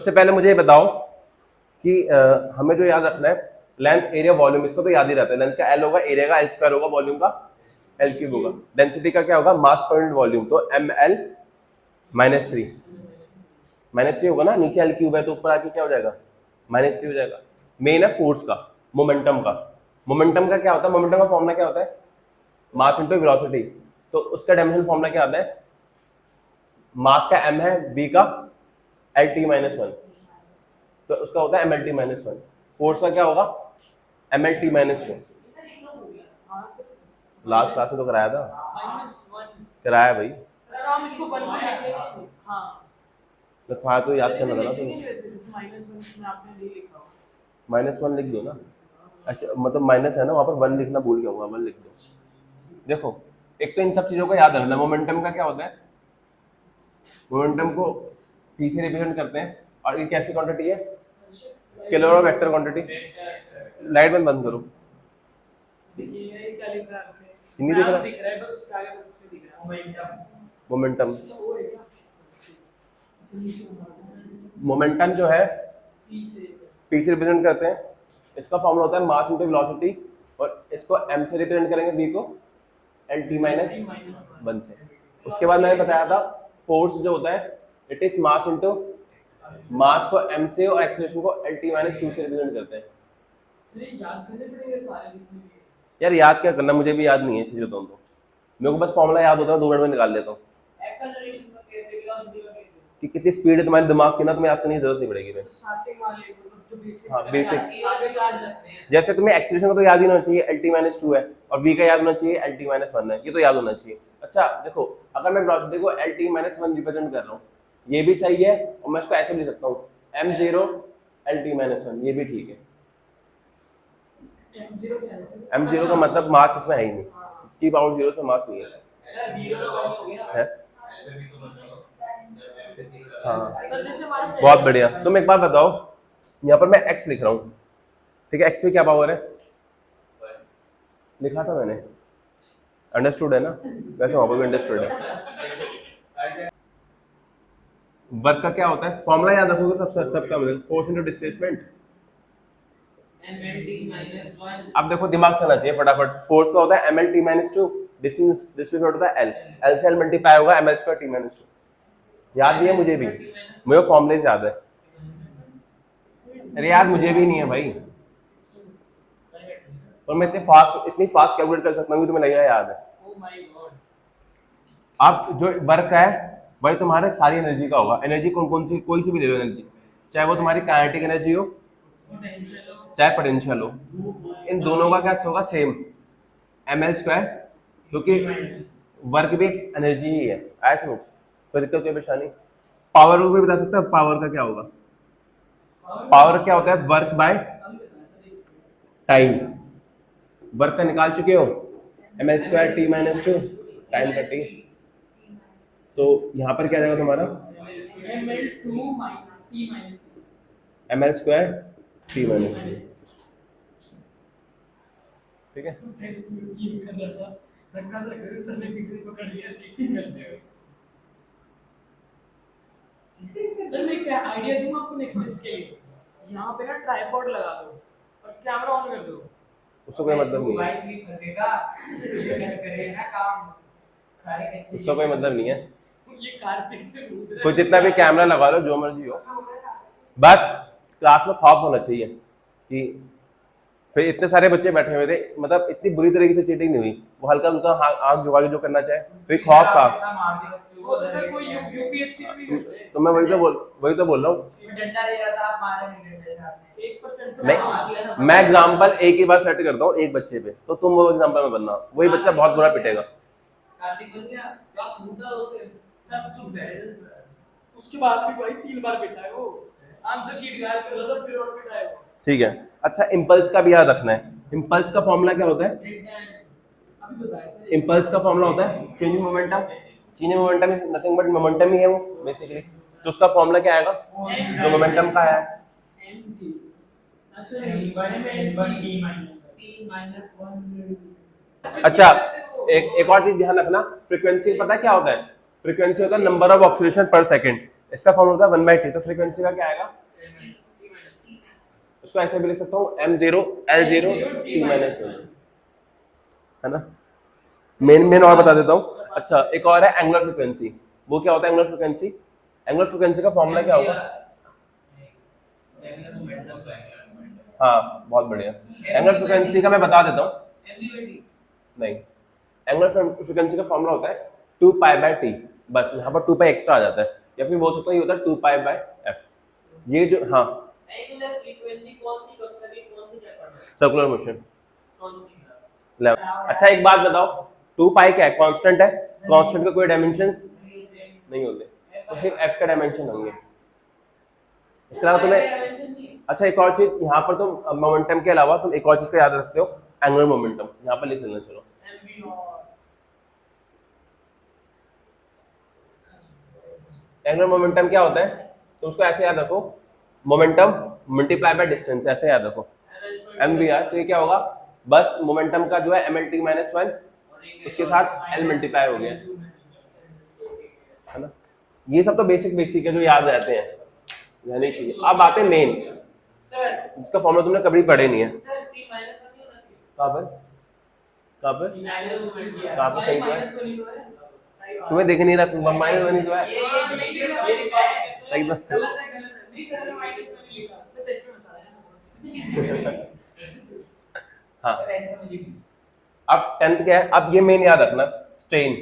सबसे पहले मुझे ये बताओ कि हमें जो याद रखना है लेंथ एरिया वॉल्यूम, इसको तो याद ही रहता है। लेंथ का एल होगा, एरिया का एल स्क्वायर होगा, वॉल्यूम का एल क्यूब होगा। डेंसिटी का क्या होगा, मास पर यूनिट वॉल्यूम, तो एम एल -3 होगा ना, नीचे एल क्यूब है तो ऊपर आके क्या हो जाएगा, -3 हो जाएगा। मेन है फोर्स का, मोमेंटम का। मोमेंटम का क्या होता है, मोमेंटम का फॉर्मूला क्या होता है, मास इनटू वेलोसिटी। तो उसका डायमेंशन फॉर्मूला क्या आता है, मास का m है, v का LT-1, तो उसका होता है MLT-1। फोर्स का क्या होगा, MLT-2। लास्ट क्लास में तो कराया था, कराया भाई, लिखवाया तो याद करना था ना तुम्हें। -1 लिख दो ना, ऐसे मतलब माइनस है ना वहाँ पर, 1 लिखना भूल गया, 1 लिख दो। देखो एक तो इन सब चीजों का याद रखना। मोमेंटम का क्या होता है, मोमेंटम को p से रिप्रेजेंट करते हैं, और ये कैसी क्वांटिटी है, स्केलर और वेक्टर क्वांटिटी। लाइट बंद करो, नहीं दिख रहा मोमेंटम। मोमेंटम जो है p से रिप्रेजेंट करते हैं, इसका फॉर्मूला होता है मास इनटू वेलोसिटी, और इसको m से रिप्रेजेंट करेंगे, v को LT-1 से। उसके बाद मैंने बताया था फोर्स जो होता है इट इज मास इनटू, मास को m से और एक्सेलरेशन को LT-2 से रिप्रेजेंट करते हैं। यार याद क्या करना, मुझे भी याद नहीं है चीजें, तो मेरे को बस फॉर्मूला याद होता है, 2 मिनट में निकाल लेता हूँ। कि कितनी स्पीड है तुम्हारे दिमाग की ना, तुम्हें याद करने की जरूरत नहीं पड़ेगी। हाँ बेसिक्स, जैसे तुम्हें एक्सेलरेशन का तो याद ही होना चाहिए, LT-2 है, और v का याद होना चाहिए, LT-1 है, ये तो याद होना चाहिए। अच्छा देखो, अगर मैं वेलोसिटी को LT-1 रिप्रेजेंट कर रहा हूँ, ये भी सही है, और मैं इसको ऐसे भी लिख सकता हूँ m0 LT-1, ये भी ठीक है। m0 का मतलब मास इसमें है ही नहीं, इसकी पावर 0 से मास नहीं है। हाँ बहुत बढ़िया। तुम एक बार बताओ, यहाँ पर मैं x लिख रहा हूँ, ठीक है, x में क्या पावर है, लिखा था मैंने, अंडरस्टूड है ना, वैसे वहां पर भी अंडरस्टूड है। वर्क का क्या होता है, फॉर्मूला याद रखोगे तो सबका मिलेगा, फोर्स इनटू डिस्प्लेसमेंट। अब देखो दिमाग चलना चाहिए फटाफट। फोर्स का होता है MLT-2, डिस्प्लेसमेंट होता है L से L मल्टीप्लाई होगा ML2T-2। याद भी है मुझे भी, मुझे फॉर्मूले याद है। अरे यार मुझे भी नहीं है भाई, और मैं इतनी फास्ट कैलकुलेट कर सकता हूँ, तुम्हें लगेगा याद है। अब जो वर्क है वही तुम्हारे सारी एनर्जी का होगा। एनर्जी कौन कौन सी, कोई सी भी ले लो एनर्जी, चाहे वो तुम्हारी काइनेटिक एनर्जी हो चाहे पोटेंशियल हो, इन दोनों का क्या होगा, सेम ml2, क्योंकि वर्क भी एक एनर्जी ही है। आया समझ, कोई दिक्कत कोई परेशानी। पावर को कोई बता सकता है, पावर का क्या होगा, पावर क्या होता है, वर्क बाय टाइम। वर्क का निकाल चुके हो, ML2T-2 टाइम का T, तो यहाँ पर क्या जाएगा तुम्हारा ML2T-2, ठीक है। सर मैं क्या आइडिया दूं आपको नेक्स्ट टेस्ट के लिए, यहाँ पे ना ट्राइपॉड लगा दो और कैमरा ऑन कर दो, उसको कोई मतलब नहीं है, भी फंसेगा करेगा काम सारे कच्चे, उसका कोई मतलब नहीं है। ये कार्तिक से कोई जितना भी कैमरा लगा लो, जो मर्जी हो, बस क्लास में खौफ होना चाहिए कि फिर इतने सारे बच्चे बैठे हुए थे, मतलब इतनी बुरी तरीके से चीटिंग नहीं हुई, वो हल्का हल्का आंख झुका के जो करना चाहे, तो एक खौफ था। वो तो सर कोई यूपीएससी में भी होते हैं, तो मैं वही तो बोल रहा हूँ। डंडा ले रहा था, आप मारे नहीं डंडे से आपने 1% नहीं, मैं एग्जांपल एक ही बार सेट करता हूँ एक बच्चे पे, तो तुम वो एग्जांपल में बनना, वही बच्चा बहुत बुरा पिटेगा। कार्तिक बन गया क्लास सूता होते सब चुप गए, उसके बाद भी भाई 3 बार पिटा है वो, आंसर शीट गायब कर रहा था फिर और पिटा है वो, ठीक है। अच्छा इम्पल्स का भी याद रखना है। इम्पल्स का फॉर्मूला क्या होता है, अभी बताया सर, इम्पल्स का फॉर्मूला होता है changing momentum. Changing momentum is nothing but momentum ही है वो बेसिकली। तो उसका फॉर्मूला क्या आएगा, जो मोमेंटम का है, अच्छा एक और चीज ध्यान रखना, फ्रीक्वेंसी पता है क्या होता है, फ्रीक्वेंसी होता है नंबर ऑफ ऑक्सीलेशन पर सेकंड। इसका फॉर्मूला होता है 1/t, तो फ्रीक्वेंसी का क्या आएगा, उसको ऐसे भी लिख सकता हूँ m0 L0 t-1, है ना। मेन और बता देता हूँ। अच्छा एक और है एंगुलर फ्रीक्वेंसी। वो क्या होता है एंगुलर फ्रीक्वेंसी? एंगुलर फ्रीक्वेंसी का फॉर्मूला क्या होगा? हाँ बहुत बढ़िया। एंगुलर फ्रीक्वेंसी का मैं बता देता हूँ। नहीं, एंगुलर फ्रीक्वेंसी का फॉर्मूला होता है 2π/t, बस यहाँ पर 2π एक्स्ट्रा आ जाता है, या फिर बोल सकते हो ये होता है 2π/f। ये जो हाँ एंगुलर फ्रीक्वेंसी कौन सी कक्षा की कौन सी चैप्टर में? Circular motion. कौन सी? अच्छा एक बात बताओ, 2π क्या है? कांस्टेंट है, कांस्टेंट का कोई डायमेंशंस नहीं होते, तो सिर्फ f का डायमेंशन होंगे। इसके अलावा तुम्हें अच्छा एक और चीज यहाँ पर तुम मोमेंटम के अलावा तुम एक और चीज का याद रखते हो, एंगुलर मोमेंटम, यहाँ पर लिख लेना। चलो एंगुलर मोमेंटम क्या होता है, तो उसको ऐसे याद रखो, मोमेंटम मल्टीप्लाई बाय डिस्टेंस, ऐसे याद रखो mvr। तो ये क्या होगा, बस मोमेंटम का जो है mlt-1 उसके साथ l मल्टीप्लाई हो गया, है ना। ये सब तो बेसिक है जो याद रहते हैं, रहने चाहिए। अब आते हैं मेन, जिसका फॉर्मूला तुमने कभी पढ़े नहीं है। कहाँ पर सही तो है, तुम्हें देख नहीं रहा माइनस बनी जो है सही तो। हाँ अब 10th क्या है, अब ये मेन याद रखना, स्ट्रेन।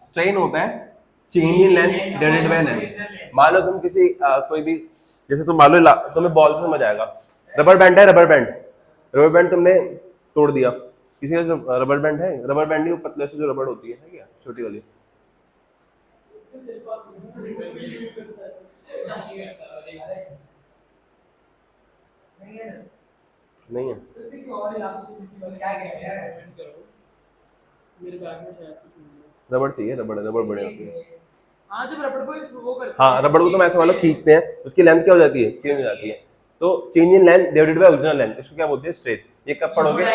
स्ट्रेन होता है change in length divided by length. मान लो तुम किसी कोई भी, जैसे तुम मान लो तुम्हें बॉल से समझ आएगा, रबर बैंड है, रबर बैंड तुमने तोड़ दिया, किसी का रबर बैंड है, रबर बैंड नहीं, पतले से जो रबड़ होती है क्या, छोटी वाली, नहीं है। रबड़ चाहिए, रबड़ बड़े होती है। हाँ जब रबड़ को वो करते हाँ रबड़ को तुम ऐसे वाला खींचते हैं, उसकी लेंथ क्या हो जाती है, चेंज हो जाती है। तो change in length divided by original length, इसको क्या बोलते हैं, स्ट्रेन। ये कब पढ़ोगे,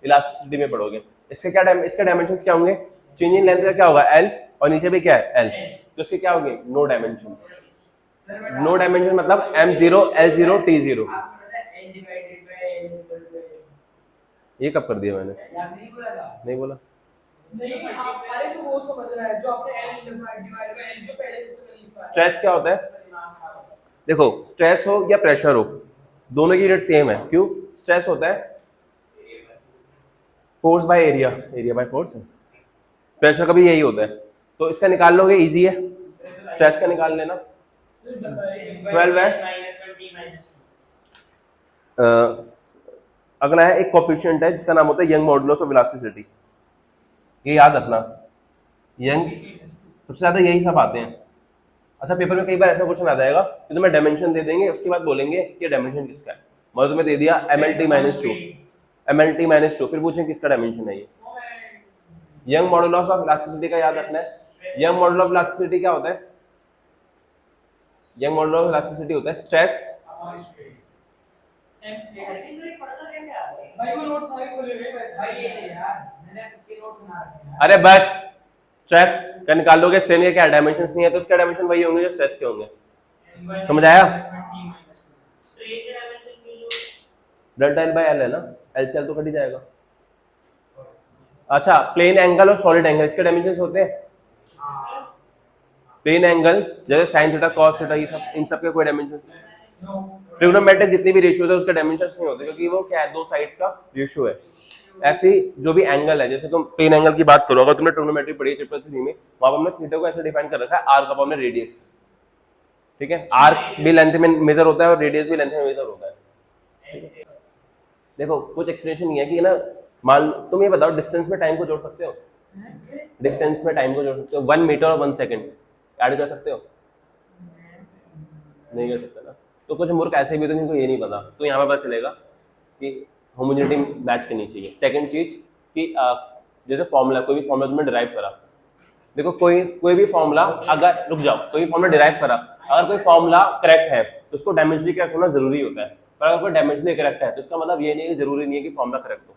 इलास्टिसिटी में पढ़ोगे। इसके क्या इसके डायमेंशंस क्या होंगे, चेंज इन लेंथ का क्या होगा l, और नीचे भी क्या है l, तो इसके क्या होंगे, नो डायमेंशन। नो डायमेंशन मतलब m0 L0 t0। ये कब कर दिया मैंने, नहीं बोला। नहीं आप अरे तो वो समझ रहा है जो आपने l डिवाइड बाय l जो पहले से लिखा है। स्ट्रेस क्या होता है, देखो स्ट्रेस हो या प्रेशर हो, दोनों की रेट सेम है। क्यों, स्ट्रेस होता है force by area, area by force है। प्रेशर का भी यही होता है, तो इसका निकाल लोगे, इजी है, स्ट्रेस का निकाल लेना। 12 है। अगला है एक कोफिशिएंट है जिसका नाम होता है यंग मॉडुलस ऑफ इलास्टिसिटी। ये याद रखना, यंग सबसे ज्यादा यही सब आते हैं। अच्छा पेपर में कई बार ऐसा क्वेश्चन आ जाएगा कि तुम्हें डायमेंशन दे देंगे, उसके बाद बोलेंगे कि डायमेंशन किसका है। मतलब तुम्हें दे दिया MLT-2, फिर पूछें किसका डायमेंशन है ये। यंग मॉडुलस ऑफ इलास्टिसिटी का याद रखना है। यंग मॉडुलस ऑफ इलास्टिसिटी क्या होता है, यंग मॉडुलस ऑफ इलास्टिसिटी होता है स्ट्रेस, भाई वो नोट्स सारे खोले हुए हैं भाई, ये यार मैंने आपके नोट्स बना रखे हैं। अरे बस स्ट्रेस का निकाल लोगे, स्ट्रेन के क्या डायमेंशंस नहीं है तो उसका डायमेंशन वही होंगे जो स्ट्रेस के होंगे। समझ आया, डेल्टा एल बाय एल है ना, एल से एल तो कट ही जाएगा। अच्छा प्लेन एंगल और सॉलिड एंगल, इसके डायमेंशंस होते हैं। प्लेन एंगल जैसे साइन थीटा कॉस थीटा, ये सब, इन सब के कोई डायमेंशंस नहीं। ट्रिग्नोमेट्रिक जितनी भी रेशियोज है उसके डायमेंशंस नहीं होते, क्योंकि वो क्या है, दो साइड्स का रेशियो है। ऐसे जो भी एंगल है, जैसे तुम प्लेन एंगल की बात करो, अगर तुमने ट्रिग्नोमेट्री पढ़ी है चैप्टर 3 में, वहां पर हमने थीटा को ऐसे डिफाइन कर रखा है, आर्क अपॉन रेडियस। ठीक है, आर्क भी लेंथ में मेजर होता है और रेडियस भी लेंथ में मेजर होता है। देखो कुछ एक्सप्लेनेशन ये है कि ना, मान तुम ये बताओ डिस्टेंस में टाइम को जोड़ सकते हो, डिस्टेंस में टाइम को जोड़ सकते हो, 1 मीटर और 1 सेकंड ऐड कर सकते हो, नहीं कर सकते ना। तो कुछ मूर्ख ऐसे भी तो जिनको ये नहीं पता, तो यहाँ पर पता चलेगा कि होमोजेनिटी मैच करनी चाहिए। सेकंड चीज कि जैसे फॉर्मूला, कोई भी फॉर्मूला तुमने डिराइव करा, देखो कोई भी फॉर्मूला, अगर रुक जाओ, कोई भी फॉर्मूला डिराइव करा, अगर कोई फॉर्मूला करेक्ट है तो उसको डायमेंशनली करेक्ट होना जरूरी होता है, पर अगर कोई डायमेंशनली करेक्ट है तो इसका मतलब ये नहीं है, जरूरी नहीं है कि फॉर्मूला करेक्ट हो।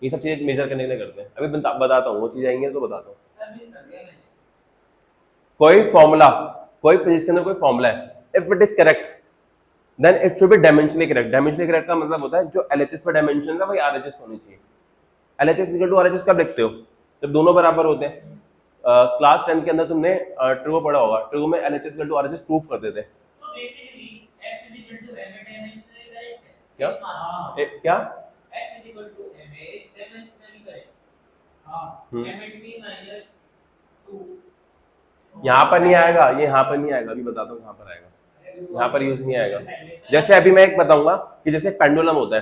ये सब चीजें मेजर करने के लिए करते हैं, अभी बताता हूँ, वो चीज आएंगे तो बताता हूँ। कोई फॉर्मूला, कोई फिजिक्स के अंदर कोई फॉर्मूला है, if it is correct then it should be dimensionally correct. Dimensionally correct का मतलब होता है जो एलएचएस पर डायमेंशन है वही आरएचएस होनी चाहिए। एलएचएस इक्वल टू आरएचएस कब लिखते हो? जब दोनों बराबर होते हैं। क्लास 10 के अंदर तुमने ट्रिगो पढ़ा होगा, ट्रिगो में LHS equal to RHS proof करते थे। तो basically f is equal to m dimensionally correct है क्या क्या f is equal to m dimensionally correct. हां m माइनस 2 यहाँ पर नहीं आएगा, ये यहाँ पर नहीं आएगा, अभी बताता हूँ कहाँ पर आएगा, यहाँ पर यूज नहीं आएगा। जैसे अभी मैं एक बताऊंगा कि जैसे पेंडुलम होता है,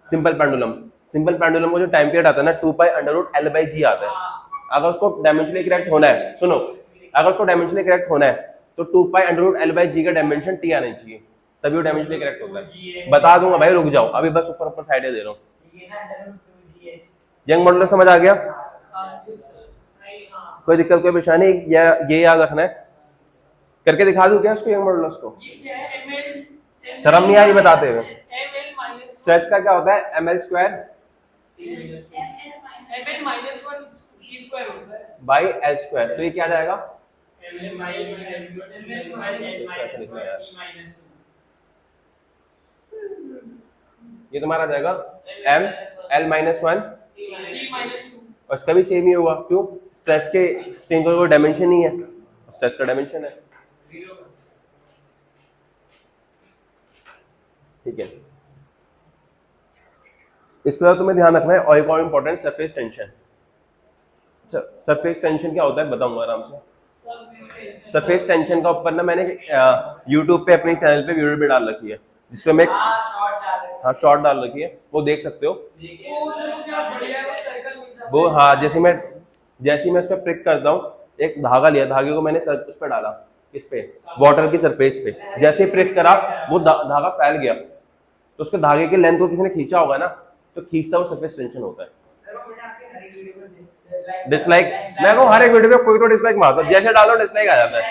सिंपल पेंडुलम, सिंपल पेंडुलम को जो टाइम पीरियड आता है ना 2 pi under root l by g आता है। अगर उसको डायमेंशनली करेक्ट होना है, सुनो, अगर उसको डायमेंशनली करेक्ट होना है तो 2 pi under root l by g का डायमेंशन टी आना चाहिए, तभी वो डायमेंशनली करेक्ट होता है। बता दूंगा भाई, रुक जाओ, अभी बस ऊपर ऊपर साइड दे रहा हूँ। यंग मॉडुलस समझ आ गया? कोई दिक्कत कोई परेशानी? ये याद रखना है। करके दिखा दूं क्या उसको, यंग मॉडुलस को? शर्म नहीं आ रही बताते हुए? स्ट्रेस का क्या होता है? ml square ml minus 1 e square होता है बाई एल स्क्वायर। तो ये क्या आ जाएगा? ml माइनस ये तुम्हारा आ जाएगा m l minus 1 e minus 2। और इसका भी सेम ही होगा। क्यों? स्ट्रेस के स्ट्रेन का कोई डायमेंशन नहीं है, स्ट्रेस का डायमेंशन है। ठीक है, इसके बाद तुम्हें ध्यान रखना है और एक और important, surface tension. Surface tension क्या होता है बताऊंगा आराम से। सरफेस टेंशन का ऊपर ना मैंने YouTube पे अपने चैनल पे वीडियो भी डाल रखी है, जिसपे मैं शॉर्ट डाल रखी है, वो देख सकते हो। वो हाँ, जैसे मैं उस पर प्रिक करता हूँ, एक धागा लिया, धागे को मैंने उस पर डाला, इस पे वाटर की सरफेस पे, जैसे प्रिक करा वो धागा फैल गया, तो उसके धागे के लेंथ को किसी ने खींचा होगा ना, तो खींचता वो सरफेस टेंशन होता है। डिसलाइक, मैं वो हर एक वीडियो पे कोई तो डिसलाइक मारता, जैसे डालो डिसलाइक आ जाता है।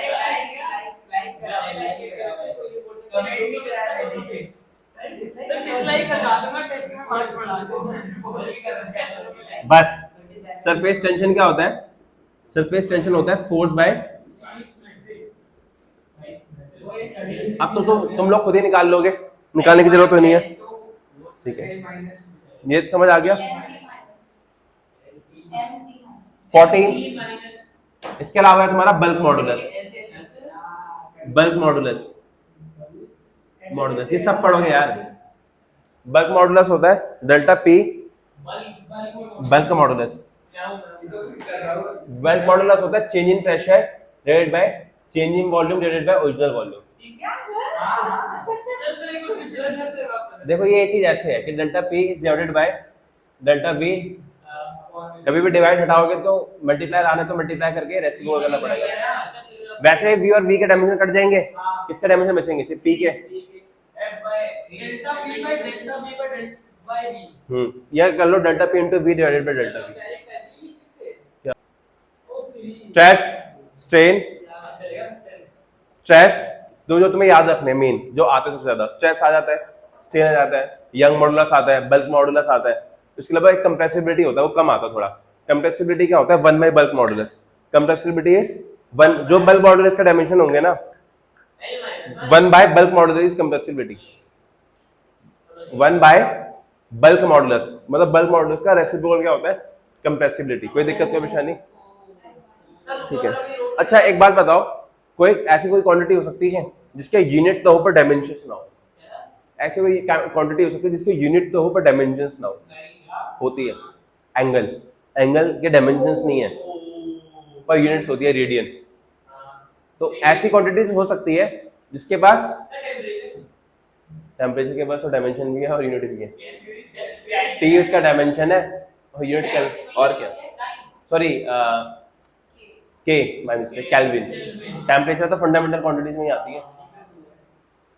बस सरफेस टेंशन क्या होता है? सरफेस टेंशन होता है फोर्स बाय, अब तो तुम लोग खुद ही निकाल लोगे, निकालने की जरूरत तो नहीं है। ठीक है, ये समझ आ गया? 14। इसके अलावा है तुम्हारा बल्क मॉडुलस। बल्क मॉडुलस, ये सब पढ़ोगे यार। बल्क मॉडुलस होता है delta P, bulk modulus. Bulk modulus होता है change in pressure divided by change in volume divided by original volume. देखो ये चीज ऐसे है कि delta P is divided by delta we. कभी भी डिवाइड हटाओगे तो मल्टीप्लायर आने तो मल्टीप्लाई करके रेसिप्रोकल करना पड़ेगा। वैसे वी और वी के डायमेंशन कट जाएंगे, किसके डायमेंशन बचेंगे? सिर्फ पी के। या कर लो delta p into v divided by delta v. Stress, strain, stress जो तुम्हें याद रखने मेन जो आते हैं सबसे ज्यादा, स्ट्रेस आ जाता है, स्ट्रेन आ जाता है, यंग मॉडुलस आता है, बल्क मॉडुलस आता है। उसके अलावा एक कंप्रेसिबिलिटी होता है, वो कम आता है थोड़ा। कंप्रेसिबिलिटी क्या होता है? 1 by bulk modulus. Compressibility is 1, जो बल्क मॉडुलस का डायमेंशन होंगे ना 1 by bulk modulus is compressibility. 1 by bulk modulus मतलब बल्क मॉडुलस का रेसिप्रोकल क्या होता है? कंप्रेसिबिलिटी। कोई दिक्कत कोई परेशानी? ठीक है, अच्छा एक बात बताओ, कोई ऐसी कोई क्वांटिटी हो सकती है जिसके यूनिट तो हो पर डायमेंशंस ना हो? ऐसी कोई क्वांटिटी हो सकती है जिसके यूनिट तो हो पर डायमेंशंस ना हो? होती है। एंगल के डायमेंशंस नहीं है पर यूनिट्स होती है, रेडियन। तो ऐसी क्वांटिटीज हो सकती है जिसके पास टेम्परेचर के पास तो डायमेंशन भी है और यूनिट भी है। टी उसका डायमेंशन है और यूनिट क्या और क्या, सॉरी के बाय मिस्टेक केल्विन। टेम्परेचर तो फंडामेंटल क्वांटिटीज में ही आती है।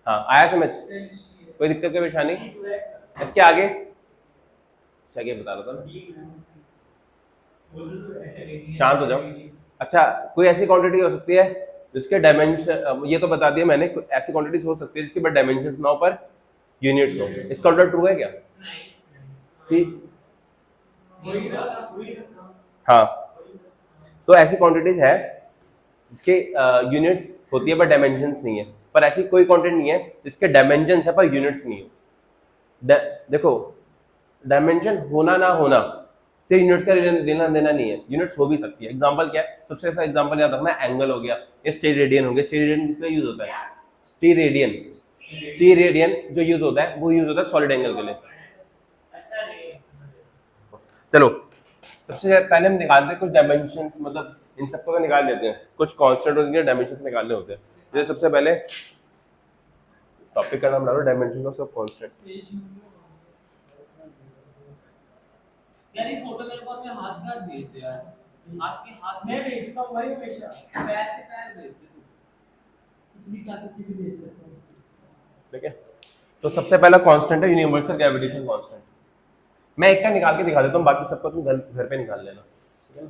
हाँ आया समझ? कोई दिक्कत कोई परेशानी? इसके आगे बता रहा था ना, शांत हो जाओ। अच्छा कोई ऐसी क्वांटिटी हो सकती है जिसके डायमेंशन, ये तो बता दिया मैंने, ऐसी क्वांटिटीज हो सकती है जिसके बाद डायमेंशंस ना हो पर यूनिट्स हो। इसका ऑर्डर ट्रू है क्या? ठीक, हाँ, तो ऐसी क्वांटिटीज है जिसके यूनिट्स होती है पर डायमेंशंस नहीं है, पर ऐसी कोई कंटेंट नहीं है जिसके डायमेंशंस है पर यूनिट्स नहीं है। देखो डायमेंशन होना ना होना से यूनिट्स का लेना देना नहीं है, यूनिट्स हो भी सकती है। एग्जांपल क्या है, सबसे अच्छा एग्जांपल याद रखना, एंगल हो गया, ये स्टेरेडियन हो गया। स्टेरेडियन किसका यूज होता है? स्टीरेडियन। स्टीरेडियन जो यूज होता है वो यूज होता है सॉलिड एंगल के लिए। चलो सबसे पहले हम निकालते हैं कुछ डायमेंशन, मतलब इन सबको तो निकाल लेते हैं, कुछ कांस्टेंट और इनके डायमेंशन निकालने होते हैं। जैसे सबसे पहले टॉपिक का नाम ला लो डायमेंशन ऑफ सब कांस्टेंट। यार ये फोटो मेरे को अपने हाथ में भेज दे यार, हाथ के हाथ में भेजता हूं भाई हमेशा, पैर के पैर भेज दे तू, पिछली क्लासेस की भी भेज सकता हूं। ठीक है, तो सबसे पहला कांस्टेंट है यूनिवर्सल ग्रेविटेशन कांस्टेंट। मैं एक का निकाल के दिखा देता हूँ, बाकी सबका तुम घर पे निकाल लेना, ठीक है ना?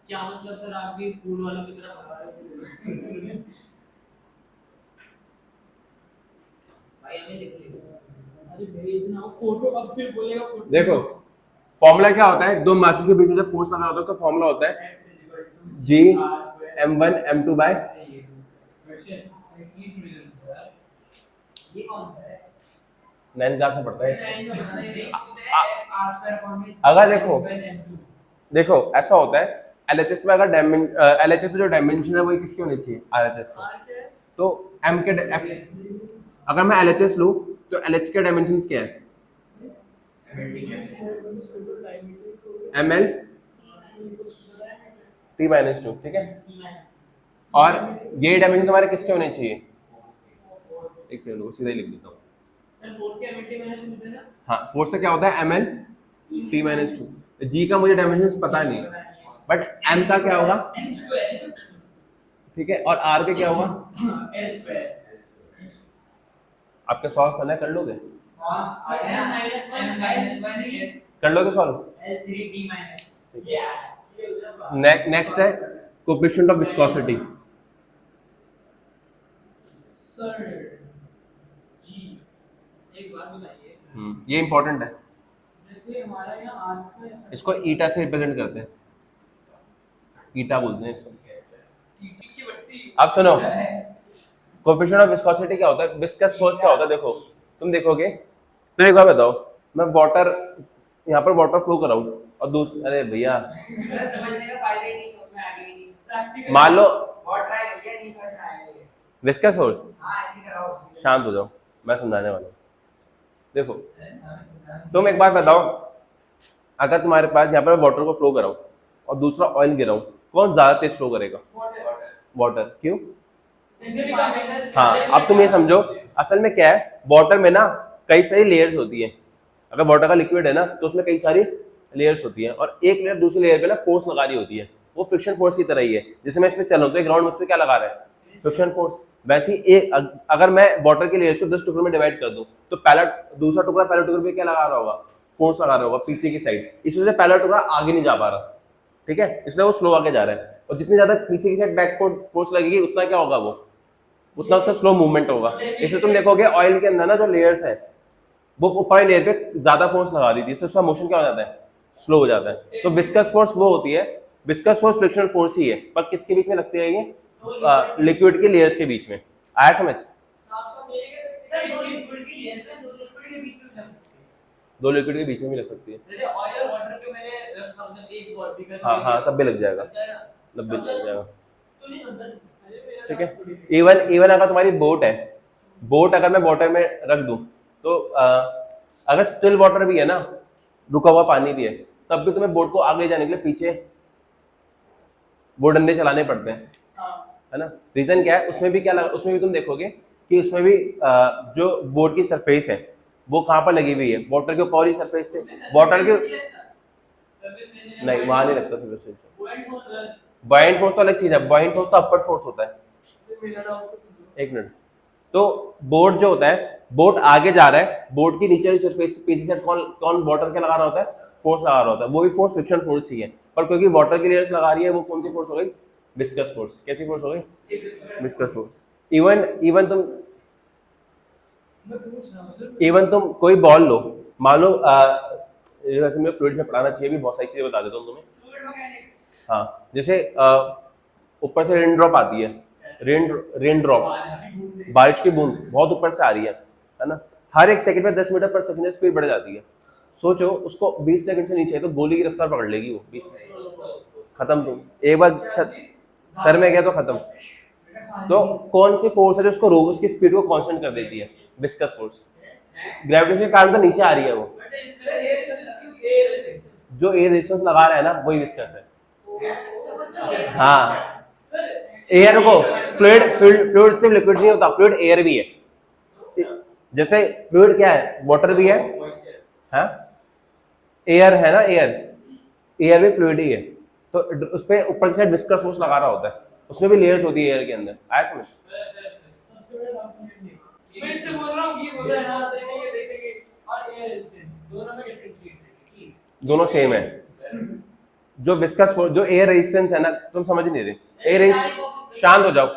क्या मतलब सर आप भी स्कूल वालों की तरह बता रहे हो? भाई हमें लिख लो, अरे भेजना फोटो, अब फिर बोलेगा फोटो। देखो फॉर्मूला क्या होता है, दो मासेस के बीच में जब फोर्स लगा होता है उसका फॉर्मूला होता है G m1 m2 बाय, ये कौन सा है? नैन कहाँ से पड़ता है? अगर देखो ऐसा होता है LHS में, अगर LHS में जो डायमेंशन है वो किसकी होनी चाहिए? RHS की। तो m के अगर मैं LHS लूँ तो LH के डायमेंशंस क्या है? ml t-2, ठीक है। और ये डायमेंशन तुम्हारे किसके होने चाहिए? एक सेकंड को सीधा ही लिख देता हूँ। हाँ, फोर्स से क्या होता है? ml t-2। g का मुझे डायमेंशंस पता नहीं, बट m का क्या होगा? ठीक है, और r के क्या होगा? आपके सॉल्व करना है, कर लोगे? कर लोगे सॉल्व? नेक्स्ट है कोएफिशिएंट ऑफ विस्कोसिटी। सर जी एक बात बताइए, ये इंपॉर्टेंट है, जैसे हमारा यहाँ आज का इसको ईटा से रिप्रेजेंट करते हैं, ईटा बोलते हैं इसको। अब सुनो, कोएफिशिएंट ऑफ विस्कोसिटी क्या होता है? विस्कस फोर्स क्या होता है? देखो तुम देखोगे तो एक बार बताओ, मैं वाटर यहाँ पर वाटर फ्लो कर रहा हूँ और अरे भैया समझने का फायदा ही नहीं, समझ में आ गई नहीं, मान लो बहुत ट्राई किया नहीं समझ में आया ये। विस्कस फोर्स, हां ऐसे कराओ, शांत हो जाओ, मैं समझाने वाला हूँ। देखो तुम एक बात बताओ, अगर तुम्हारे पास यहाँ पर वाटर को फ्लो कराऊं और दूसरा ऑयल गिराऊं, कौन ज्यादा तेज फ्लो करेगा? वाटर। क्यों? हाँ, अब तुम ये समझो असल में क्या है, वाटर में ना कई सारी लेयर्स होती है। अगर वाटर का लिक्विड है ना तो उसमें कई सारी लेयर्स होती है, और एक लेयर दूसरी लेयर पे ना फोर्स लगा रही होती है, वो फ्रिक्शन फोर्स की तरह ही है। जैसे मैं इस पे चल रहा हूँ तो ग्राउंड मुझ पे क्या लगा रहा है? Friction force. वैसे ही एक अगर मैं वाटर के लेयर्स को 10 टुकड़ों में डिवाइड कर दूं तो पहला दूसरा टुकड़ा पहले टुकड़े पे क्या लगा रहा होगा? फोर्स लगा रहा होगा पीछे की साइड, इस वजह से पहला टुकड़ा आगे नहीं जा पा रहा, ठीक है, इसलिए वो स्लो आगे जा रहा है। और जितनी ज्यादा पीछे की साइड बैकवर्ड फोर्स लगेगी उतना क्या होगा? वो उतना उसका स्लो मूवमेंट होगा। इसलिए तुम देखोगे ऑयल के अंदर ना जो लेयर्स है वो ऊपर लेयर पे ज्यादा फोर्स लगा दी थी, इससे उसका मोशन क्या हो जाता है? स्लो हो जाता है। तो विस्कस फोर्स वो होती है, विस्कस फोर्स फ्रिक्शनल फोर्स ही है, पर किसके बीच में लगती है? ये लिक्विड के लेयर्स के बीच में। आया समझ? दो लिक्विड की लेयर पे दो लिक्विड के बीच में लग सकती है, दो लिक्विड के बीच में भी लग सकती है। जैसे ऑयल और वाटर के मैंने रखा मतलब एक पार्टिकल, हाँ तब भी लग जाएगा, तब भी लग जाएगा, तो नहीं समझ, ठीक है। इवन अगर तुम्हारी बोट है, बोट अगर मैं वाटर में रख दूं तो अगर स्टिल वाटर भी है ना, रुका हुआ पानी भी है, तब भी तुम्हें बोट को आगे जाने के लिए पीछे वो डंडे चलाने पड़ते हैं, है ना। रीजन क्या है? उसमें भी क्या लगा, उसमें भी तुम देखोगे कि उसमें भी जो बोट की सरफेस है वो कहाँ पर लगी हुई है? वाटर के ऊपर ही सरफेस से, वाटर के नहीं, वहां नहीं लगता सरफेस। बॉयंट फोर्स तो अलग चीज है, बॉयंट फोर्स तो अपवर्ड फोर्स होता है। एक मिनट, तो बोट जो होता है, बोट आगे जा रहा है, बोट की नीचे वाली सरफेस के पीछे से कौन वाटर के लगा रहा होता है? फोर्स लगा रहा होता है, वो भी फोर्स फ्रिक्शन फोर्स ही है, पर क्योंकि वाटर की लेयर्स लगा रही है वो कौन सी फोर्स हो गई? Viscous force. कैसी फोर्स हो गई? Viscous force. इवन तुम कोई बॉल लो, मान लो वैसे मैं फ्लूइड में पढ़ाना चाहिए भी, बहुत सारी चीजें बता देता हूँ तुम्हें। हाँ, जैसे ऊपर से रेन ड्रॉप आती है, रेन ड्रॉप, बारिश की बूंद बहुत ऊपर से आ रही है ना। हर एक सेकंड में 10 मीटर पर सेकंड स्पीड बढ़ जाती है। सोचो उसको 20 सेकंड से नीचे है तो गोली की रफ्तार पकड़ लेगी वो 20 खत्म। तुम एक बार सर में गया तो खत्म। तो कौन सी फोर्स है जो उसको रोक उसकी स्पीड को कांस्टेंट कर देती है? Viscous force. ग्रेविटेशन के कारण तो नीचे आ रही है वो, जो एयर रेजिस्टेंस लगा रहा है ना वही विस्कस है। हाँ एयर को फ्लूइड फ्लूइड सिर्फ लिक्विड नहीं होता, फ्लूइड एयर भी है। जैसे फ्लूइड क्या है? वाटर भी है, हाँ एयर है ना, एयर भी फ्लूइड ही है। तो उस पे ऊपर की साइड विस्कस फोर्स लगा रहा होता है, उसमें भी लेयर्स होती है एयर के अंदर। आया समझ? मैं इससे बोल रहा हूँ, ये बोल रहा है ना सही नहीं है, देखेंगे और एयर रेजिस्टेंस दोनों में डिफरेंशिएट करेंगे, दोनों सेम है। जो विस्कस फोर्स, जो एयर रेजिस्टेंस है ना, तुम समझ नहीं रहे। एयर रेजिस्टेंस, शांत हो जाओ।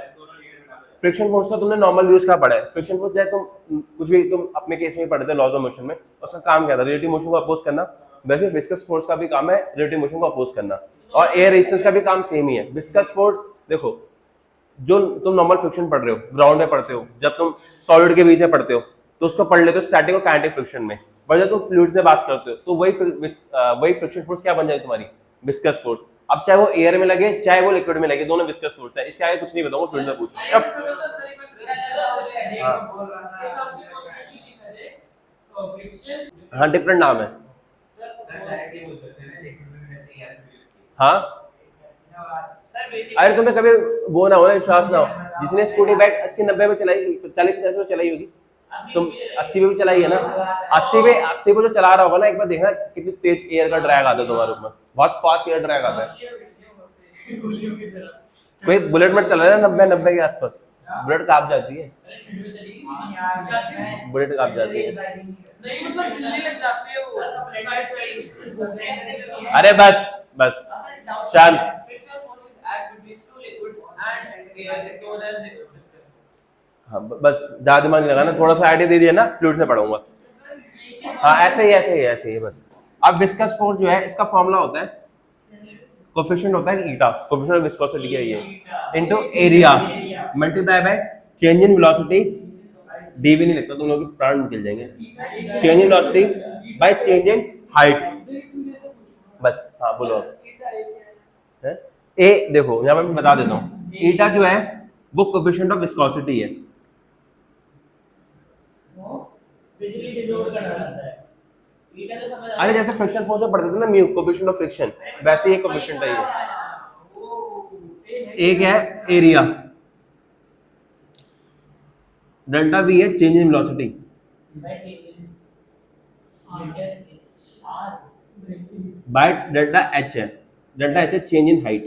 फ्रिक्शन फोर्स का तुमने नॉर्मल यूज कहाँ पढ़ा है? फ्रिक्शन फोर्स चाहे तुम कुछ भी तुम अपने केस में पढ़ते लॉज ऑफ मोशन में, उसका काम क्या था? रिलेटिव मोशन को अपोज करना। वैसे विस्कस फोर्स का भी काम है रिलेटिव मोशन को अपोज करना, और एयर रेजिस्टेंस का भी काम सेम ही है। विस्कस फोर्स देखो, जो तुम नॉर्मल फ्रिक्शन पढ़ रहे हो, ग्राउंड में पढ़ते हो, जब तुम सॉलिड के बीच में पढ़ते हो तो उसको पढ़ लेते हो स्टैटिक और काइनेटिक फ्रिक्शन में। पर जब तुम फ्लूइड से बात करते हो तो वही फ्रिक्शन फोर्स क्या बन जाएगी तुम्हारी? Viscous force. अब चाहे वो एयर में लगे चाहे वो लिक्विड में लगे, दोनों विस्कस फोर्स है। इसके आगे कुछ नहीं बताऊंगा, फ्लूइड से पूछ। हाँ डिफरेंट नाम है। हाँ अरे तुम्हें कभी वो ना हो ना, विश्वास ना हो, जिसने स्कूटी बाइक 80-90 में चलाई, 40-50 में चलाई होगी, तुम 80 में भी चलाई है ना, 80 में जो चला रहा होगा ना, एक बार देखना कितनी तेज एयर का ड्रैग आता है तुम्हारे ऊपर, बहुत फास्ट एयर ड्रैग आता है। कोई बुलेट में चल रहा है ना 90 के आसपास, बुलेट कांप जाती है, बुलेट कांप जाती है। नहीं मतलब हिलने लग जाती है वो। अरे बस शांत। हाँ बस ज्यादा दिमाग नहीं लगाना, थोड़ा सा आइडिया दे दिया ना, फ्लूइड से पढ़ूंगा। हाँ ऐसे ही बस। अब विस्कस फोर्स जो है इसका फॉर्मूला होता है, कोफिशिएंट होता है ईटा, कोफिशिएंट ऑफ विस्कोसिटी है ये, into area multiply by change in velocity, dv नहीं लिखता, तुम लोग के प्राण निकल जाएंगे, change in velocity by change in height. बस हाँ बोलो। ए देखो यहाँ पे मैं बता देता हूँ, ईटा जो है वो कोफिशिएंट ऑफ विस्कोसिटी है। अरे जैसे फ्रिक्शन फोर्स में पढ़ते थे ना म्यू, कोफिशिएंट ऑफ फ्रिक्शन, वैसे ही कोफिशिएंट है ये। एक है एरिया, डेल्टा वी है change in velocity, by delta H है, डेल्टा एच है चेंज इन हाइट।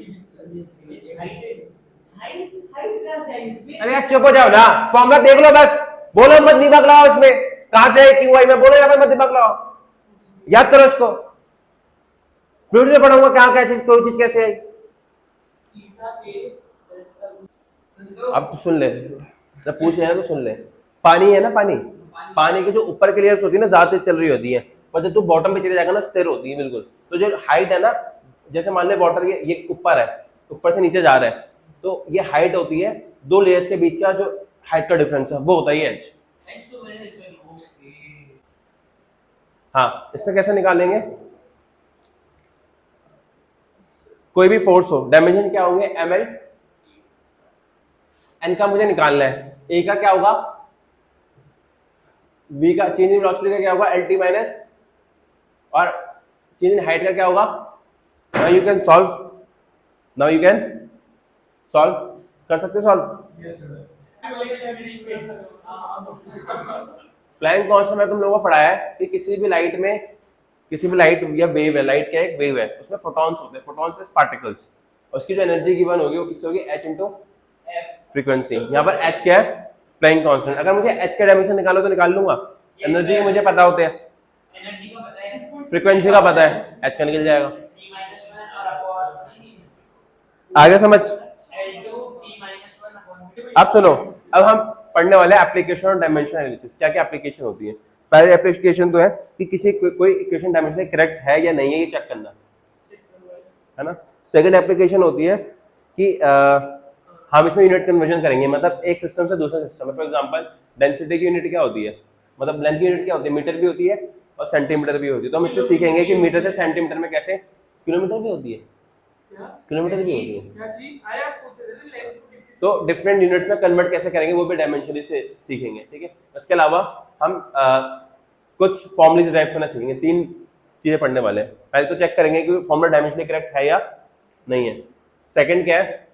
अरे यार चुप हो जाओ ना, फॉर्मूला देख लो बस, बोलो मत दिमाग लगाओ इसमें, कहां से क्यों आई मैं बोलो, यहाँ पे मत दिमाग लगाओ, याद करो इसको। फ्लूइड में पढ़ूंगा क्या क्या चीज, कोई चीज कैसे आई। अब तो सुन ले, जब पूछ रहे हैं तो सुन ले। पानी है ना, पानी के जो ऊपर की लेयर्स होती है ना ज्यादा तेज चल रही होती है, पर जब तू बॉटम पे चले जाएगा ना स्थिर होती है बिल्कुल। तो जो हाइट है ना, जैसे मान ले वाटर ये ऊपर है, ऊपर से नीचे जा रहा है, तो ये हाइट होती है, दो लेयर्स के बीच का जो हाइट का डिफरेंस है वो होता है एच। हाँ इससे कैसे निकालेंगे? कोई भी फोर्स हो, डायमेंशन क्या होंगे? ml, n का मुझे निकालना है, a का क्या होगा, v का चेंज इन वेलोसिटी का क्या होगा, lt माइनस, और चेंज इन हाइट का क्या होगा। नाउ यू कैन सॉल्व, कर सकते सॉल्व। प्लैंक कांस्टेंट में तुम लोगों को पढ़ाया है कि किसी भी लाइट या वेव है, लाइट क्या है, एक वेव है, उसमें फोटॉन्स होते हैं, फोटॉन्स इज पार्टिकल्स, और उसकी जो एनर्जी गिवन होगी वो किससे होगी, h इंटू फ्रीक्वेंसी। यहाँ पर h क्या है, प्लैंक कांस्टेंट। अगर मुझे h का डायमेंशन निकालो तो निकाल लूंगा, एनर्जी मुझे पता होते हैं, फ्रीक्वेंसी का पता है, h का निकल जाएगा। आगे समझ। अब सुनो, अब हम पढ़ने वाले एप्लीकेशन और डायमेंशन एनालिसिस। क्या क्या एप्लीकेशन होती है? पहले एप्लीकेशन तो है कि किसी कोई इक्वेशन डायमेंशन करेक्ट है या नहीं है, ये चेक करना है ना। सेकंड एप्लीकेशन होती है कि हम इसमें यूनिट कन्वर्जन करेंगे, मतलब एक सिस्टम से दूसरे सिस्टम में। फॉर एग्जांपल डेंसिटी की यूनिट क्या होती है, मतलब लेंथ की यूनिट क्या होती है, मीटर भी होती है और सेंटीमीटर भी होती है। तो हम इसमें सीखेंगे कि मीटर से सेंटीमीटर में कैसे, किलोमीटर भी होती है, किलोमीटर भी होती है। तो डिफरेंट यूनिट्स में कन्वर्ट कैसे करेंगे वो भी डायमेंशनली से सीखेंगे, ठीक है। इसके अलावा हम कुछ फॉर्मूले ड्राइव करना सीखेंगे। 3 चीजें पढ़ने वाले हैं। पहले तो चेक करेंगे कि फॉर्मूला डायमेंशनली करेक्ट है या नहीं है। सेकंड क्या है,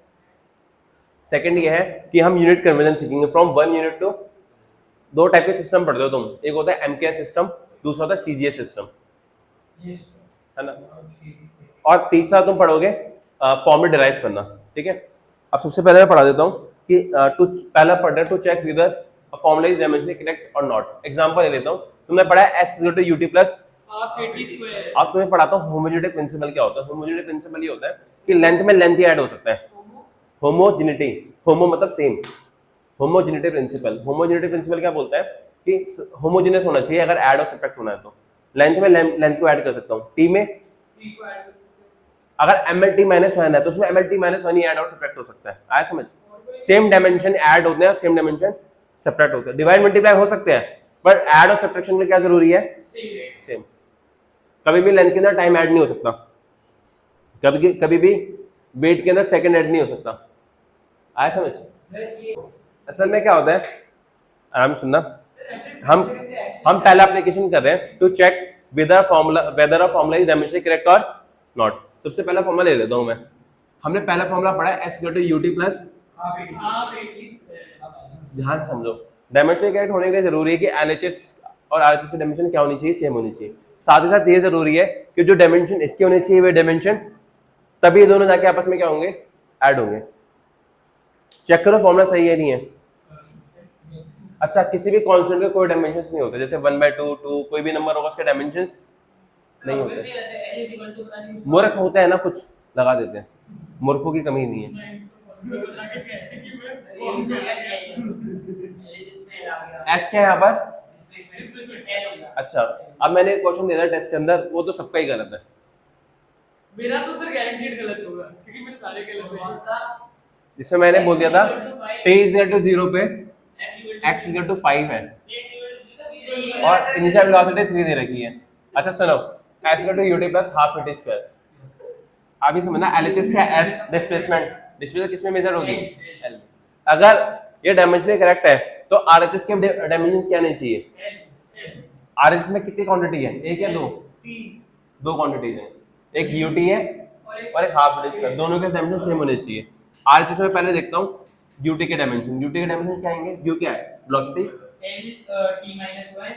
सेकंड ये है कि हम यूनिट कन्वर्जन सीखेंगे फ्रॉम 1 यूनिट टू, 2 टाइप के सिस्टम पढ़ते हो तुम, एक होता है एमकेएस सिस्टम, दूसरा होता है सीजीएस सिस्टम, है ना। और तीसरा तुम पढ़ोगे फॉर्मूला डिराइव करना, ठीक है। अब सबसे पहले मैं पढ़ा देता हूँ कि पहला पढ़ रहे to check whether a formula is dimensionally correct और नॉट। एग्जांपल ले लेता हूँ, तुमने पढ़ा है s equal to ut plus half a t square. अब तुम्हें पढ़ाता हूँ होमोजेनिटी प्रिंसिपल क्या होता है। होमोजेनिटी प्रिंसिपल ये होता है कि लेंथ में लेंथ ही ऐड हो सकता है। होमोजेनिटी, होमो मतलब same, homogeneity principle, homogeneity principle क्या बोलता है कि होमोजेनियस होना चाहिए अगर ऐड और सब्ट्रैक्ट होना है तो। लेंथ में लेंथ को ऐड कर सकता हूँ, टी में टी को ऐड कर सकते अगर mlt माइनस 1 है तो उसमें mlt माइनस 1 ही ऐड और सब्ट्रैक्ट हो सकता है। आया समझ, सेम डायमेंशन ऐड होते हैं, सेम डायमेंशन सब्ट्रैक्ट होते हैं। डिवाइड मल्टीप्लाई हो सकते हैं बट ऐड और सब्ट्रैक्शन में क्या जरूरी है, हैं। सेम। कभी भी लेंथ के अंदर टाइम ऐड नहीं हो सकता, कभी भी वेट के अंदर सेकंड ऐड नहीं हो सकता। आया समझ। असल में क्या होता है, आराम सुनना, हम पहला एप्लीकेशन कर रहे हैं to check whether formula is dimensionally correct और नॉट। सबसे पहला फॉर्मूला ले लेता हूं मैं। हमने पहला फॉर्मूला पढ़ा है s equal to ut plus, half a t square. ध्यान से समझो, डायमेंशनली करेक्ट होने के लिए जरूरी है कि LHS और RHS की डायमेंशन क्या होनी चाहिए, सेम होनी चाहिए। साथ ही साथ ये जरूरी है कि जो डायमेंशन इसकी होनी चाहिए वे डायमेंशन, तभी ये दोनों जाके आपस में क्या होंगे, ऐड होंगे। चेक करो फॉर्मूला सही है नहीं है। अच्छा, किसी भी कांस्टेंट के कोई डायमेंशंस नहीं होते, जैसे 1/2 2 कोई भी नंबर होगा उसके डायमेंशंस नहीं होते। मूर्ख होते हैं ना, कुछ लगा देते हैं, मूर्खों की कमी नहीं है। एस क्या है यहाँ पर, अच्छा अब मैंने एक क्वेश्चन दिया था टेस्ट के अंदर, वो तो सबका ही गलत है। मेरा तो सर गारंटीड गलत होगा क्योंकि मेरे सारे गलत हैं। जिसमें मैंने बोल दिया था t इज इक्वल टू 0 पे x इक्वल टू 5 है और इनिशियल वेलोसिटी 3 दे रखी है। अच्छा सुनो, s equal to ut plus half ut square. आप ये समझना LHS क्या है, s डिस्प्लेसमेंट किसमें मेजर होगी, l। अगर ये डायमेंशनली करेक्ट है तो RHS के डायमेंशंस क्या नहीं चाहिए, RHS में कितनी क्वांटिटी है, एक या दो, 2 क्वांटिटीज हैं, एक ut है और एक हाफ ut स्क्वायर, दोनों के डायमेंशन सेम होने चाहिए। RHS में पहले देखता हूँ ut के डायमेंशन क्या आएंगे, u क्या है, वेलोसिटी l t-1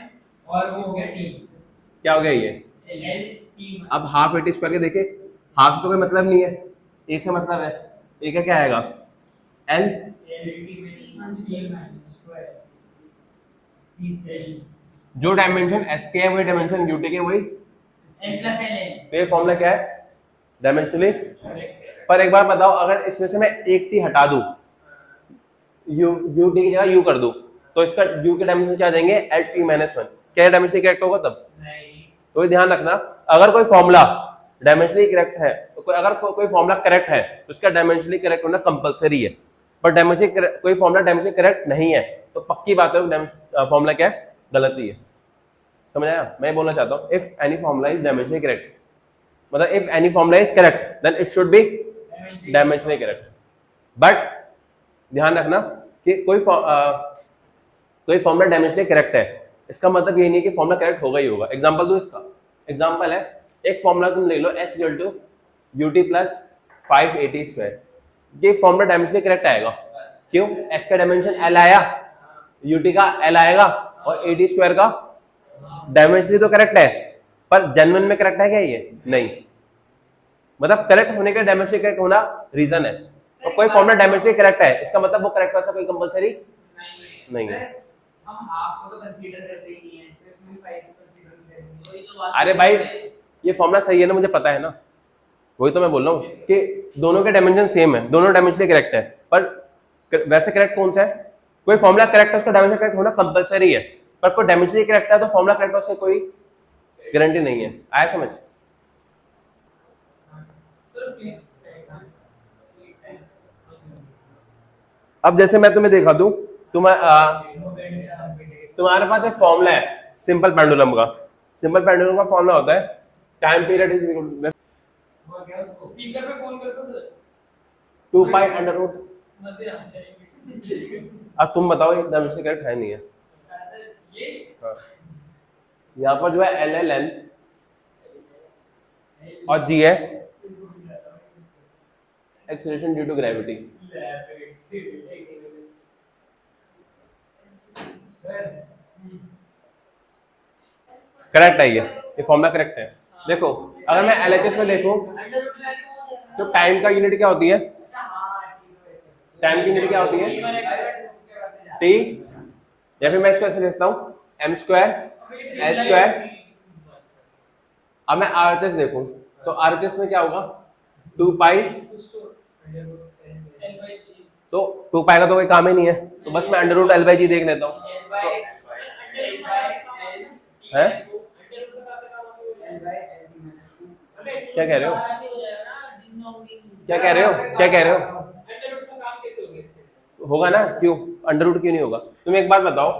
और वो हो गया t, क्या हो गया ये l t। अब हाफ ut स्क्वायर के देखे, हाफ तो कोई मतलब नहीं है, एक से मतलब है, एक का क्या आएगा l, जो डायमेंशन s के है वही डायमेंशन ut के वही, तो ये फॉर्मूला क्या है, डायमेंशनली। पर एक बार बताओ, अगर इसमें से मैं एक t हटा दूं, ut की जगह u कर दूं, तो इसका u के डायमेंशन क्या आ जाएंगे, lt-1, क्या डायमेंशनली करेक्ट होगा तब। तो ये ध्यान रखना, अगर कोई फॉर्मूला डायमेंशनली करेक्ट है तो अगर कोई फॉर्मूला करेक्ट है तो उसका डायमेंशनली करेक्ट होना कंपलसरी है। पर डायमेंशनली कोई फॉर्मूला डायमेंशनली करेक्ट नहीं है तो पक्की बात है फॉर्मूला क्या है, गलत ही है। समझ आया, मैं बोलना चाहता हूँ if any formula is dimensionally correct, मतलब if any formula is correct then it should be dimensionally correct. But ध्यान रखना कि कोई फॉर्मूला डायमेंशनली करेक्ट है इसका मतलब ये नहीं है कि फॉर्मूला करेक्ट होगा ही होगा। एग्जांपल दो इसका, एग्जांपल है एक फॉर्मूला तुम ले लो s equal to ut plus 5at square, ये फॉर्मूला डायमेंशनली करेक्ट आएगा। क्यों, s का डायमेंशन l आया, ut का l आएगा और at स्क्वायर का डायमेंशनली तो करेक्ट है पर जेन्युइन में करेक्ट है क्या ये, नहीं। मतलब करेक्ट होने का डायमेंशनली करेक्ट होना रीजन है, तो कोई फॉर्मूला डायमेंशनली करेक्ट है इसका मतलब वो करेक्ट होना कोई कंपलसरी नहीं है। हम हाफ को तो कंसीडर करते ही नहीं है, तो इसमें 5 को कंसीडर करेंगे। अरे भाई ये फॉर्मूला सही है ना, मुझे पता है ना, वही तो मैं बोल रहा हूँ कि दोनों के डायमेंशन सेम है, दोनों डायमेंशनली करेक्ट है। पर वैसे करेक्ट कौन सा है, कोई फॉर्मूला करेक्ट है उसका डायमेंशन करेक्ट होना कंपलसरी है, पर कोई डायमेंशनली करेक्ट है तो फॉर्मूला करेक्ट उससे कोई गारंटी नहीं है। आया समझ। अब जैसे मैं तुम्हें दिखा दूं, तुम्हारे पास एक फॉर्मूला है सिंपल पेंडुलम का। सिंपल पेंडुलम का फॉर्मूला होता है टाइम पीरियड इज स्पीकर पे फोन कर दो 2 पाई अंडर रूट। मजे आ जाएंगे। अब तुम बताओ ये डायमेंशन करेक्ट है नहीं है? ये हाँ। यहाँ पर जो है एल है लेंथ और जी है acceleration due to gravity. Correct है ये फॉर्मूला करेक्ट है। देखो अगर मैं एलएचएस में देखूं तो टाइम का यूनिट क्या होती है? टाइम की यूनिट क्या होती है? टी, या फिर मैं इसको ऐसे लिखता हूं एम स्क्वायर एल स्क्वायर। अब मैं आरएचएस देखूं तो आरएचएस में क्या होगा? 2 पाई। तो 2 पाई का तो कोई काम ही नहीं है, तो बस मैं अंडर रूट एल बाई जी देख लेता हूँ। है क्या कह रहे हो? क्या कह रहे हो? क्या कह रहे हो? होगा ना, क्यों अंडर रूट क्यों नहीं होगा? तुम एक बात बताओ,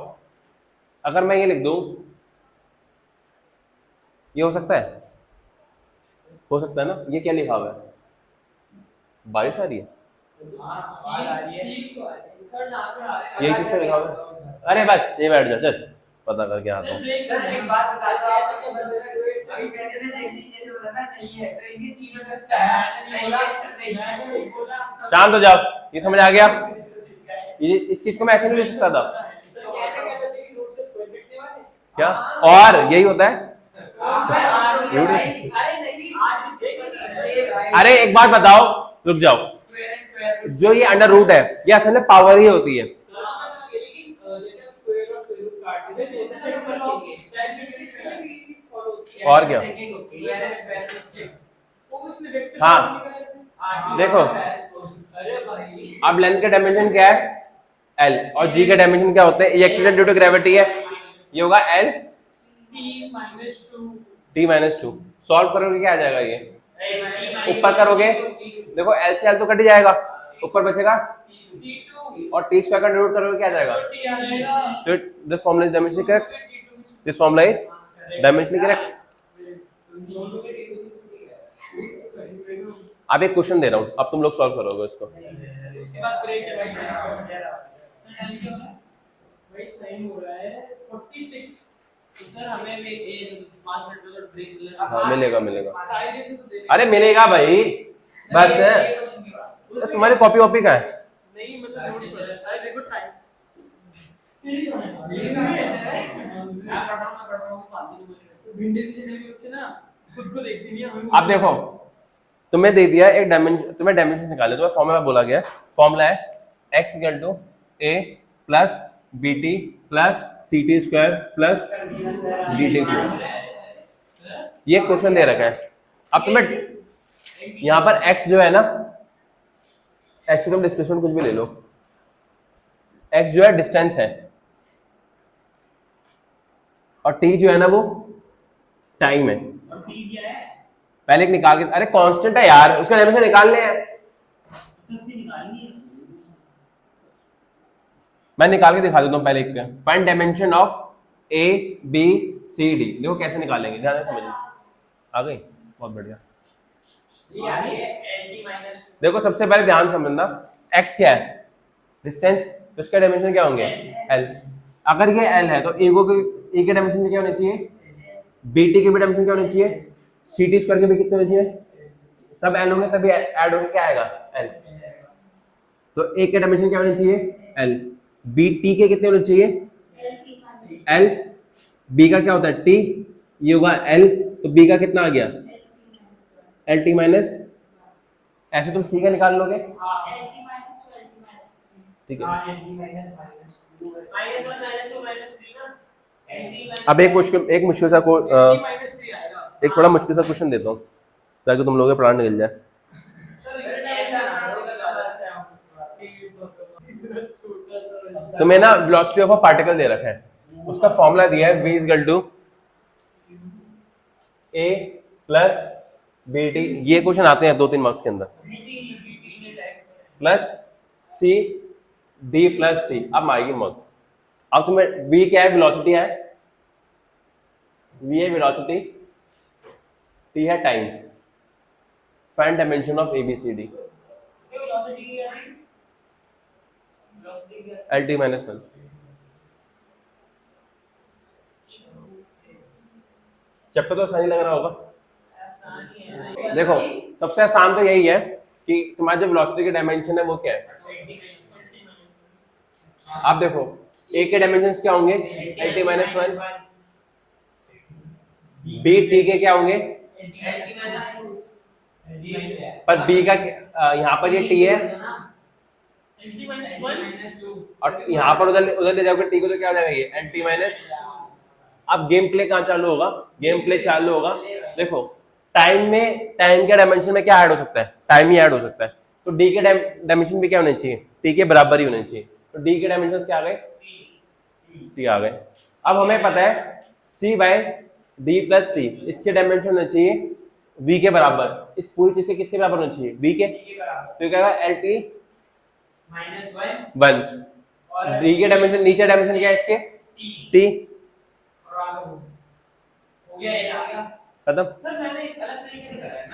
अगर मैं ये लिख दूं, ये हो सकता है? हो सकता है ना? ये क्या लिखा हुआ है? बारिश आ रही है? यही चीज से लिखा हुआ है। अरे बस ये बैठ जा, चल पता करके आता हूँ। एक बात बता दो, अभी कहते थे जैसे जैसे बताना नहीं है, तो इनके तीनों का शांत हो जाओ, ये समझ आ गया? ये इस चीज को मैं ऐसे नहीं लिख सकता था क्या? और यही होता है। अरे एक बात बताओ, रुक जाओ, जो ये अंडर रूट है ये असल में पावर ही होती है। और क्या? हाँ देखो, अब लेंथ के डायमेंशन क्या है? एल, और जी के डायमेंशन क्या होते हैं? ये एक्सीलरेशन ड्यू टू ग्रेविटी है, ये होगा L T minus two. Solve करोगे क्या आ जाएगा? ये ऊपर करोगे, देखो एल से एल तो कट ही जाएगा, ऊपर बचेगा, और टी स्क्वायर का रूट करोगे क्या आ जाएगा? तो this formula is dimensionally correct, this formula is dimensionally correct. अब एक क्वेश्चन दे रहा हूं, अब तुम लोग सॉल्व करोगे इसको। उसके बाद ब्रेक है भाई, टाइम हो रहा है 46। तो सर हमें भी 5 मिनट का ब्रेक मिलेगा। हाँ मिलेगा मिलेगा। कायदे से तो दे अरे मिलेगा भाई, बस है। तो तुम्हारी कॉपी वॉपी कहाँ है? नहीं मतलब नोट कर रहा है, देखो टाइम खुद को देखती नहीं है। आप देखो, तुम्हें दे दिया एक डायमेंशन, तुम्हें डायमेंशन निकाले, तुम्हें फॉर्मूला बोला गया, फॉर्मूला है x equal to a plus B T plus C T square plus D T cube. ये क्वेश्चन दे रखा है। अब तुम्हें यहाँ पर x जो है ना, x तुम डिस्प्लेसमेंट कुछ भी ले लो, x जो है डिस्टेंस है, और t जो है ना वो टाइम है। और सी क्या है? पहले एक निकाल के, अरे कांस्टेंट है यार, उसका डायमेंशन निकालने हैं। मैं निकाल के दिखा देता हूँ पहले एक, find dimension of A B C D. देखो कैसे निकालेंगे, ध्यान से समझना। आ गई? बहुत बढ़िया। देखो सबसे पहले ध्यान समझना, x क्या है? डिस्टेंस, तो इसके डायमेंशन क्या होंगे? l। अगर ये l है तो ए के डायमेंशन क्या होने चाहिए? bt के भी डायमेंशन क्या होने चाहिए? ct स्क्वायर के भी कितने होने चाहिए? सब l होंगे तभी ऐड होके क्या आएगा? l। तो a के डायमेंशन क्या होने चाहिए? l। bt के कितने होने चाहिए? l। b का क्या होता है? t। ये होगा l, तो b का कितना आ गया? lt माइनस, ऐसे तुम c का निकाल लोगे, ठीक है। अब एक मुश्किल सा एक थोड़ा मुश्किल सा क्वेश्चन देता हूँ ताकि तुम लोगों के प्राण निकल जाए। तुम्हें ना वेलोसिटी ऑफ अ पार्टिकल दे रखा है, उसका फॉर्मूला दिया है v equal to a plus B T. ये क्वेश्चन आते हैं 2-3 मार्क्स के अंदर, plus c D plus T. अब आएगी मौत। अब तुम्हें v क्या है, वेलोसिटी है, v है वेलोसिटी, t है time. Find dimension of ABCD। ये वेलोसिटी क्या है? वेलोसिटी क्या है? LT minus 1। चैप्टर तो आसानी लग रहा होगा। आसान ही है। देखो सबसे आसान तो यही है कि तुम्हारा जो वेलोसिटी के डायमेंशन है वो क्या है। आप देखो a के डायमेंशंस क्या होंगे, LT माइनस 1। b t के क्या होंगे, पर b का यहाँ पर ये t है और यहाँ पर उधर उधर ले जाओगे t को तो क्या हो जाएगा ये LT माइनस। अब गेम प्ले कहाँ चालू होगा, गेम प्ले चालू होगा। देखो टाइम में, टाइम के डायमेंशन में क्या ऐड हो सकता है, टाइम ही ऐड हो सकता है। तो डी के डायमेंशन भी क्या होने चाहिए, टी के बराबर ही होने चाहिए। तो डी के डायमेंशन क्या आ गए, टी आ गए। अब हमें पता है सी बाय डी प्लस टी, इसके डायमेंशन होने चाहिए वी के बराबर। इस पूरी चीज के किसके बराबर होना चाहिए, वी के। तो क्या होगा LT -1। डी के डायमेंशन, नीचे डायमेंशन क्या है इसके, टी। हो गया, ये आ गया खत्म। सर। मैंने एक अलग तरीके से करा है।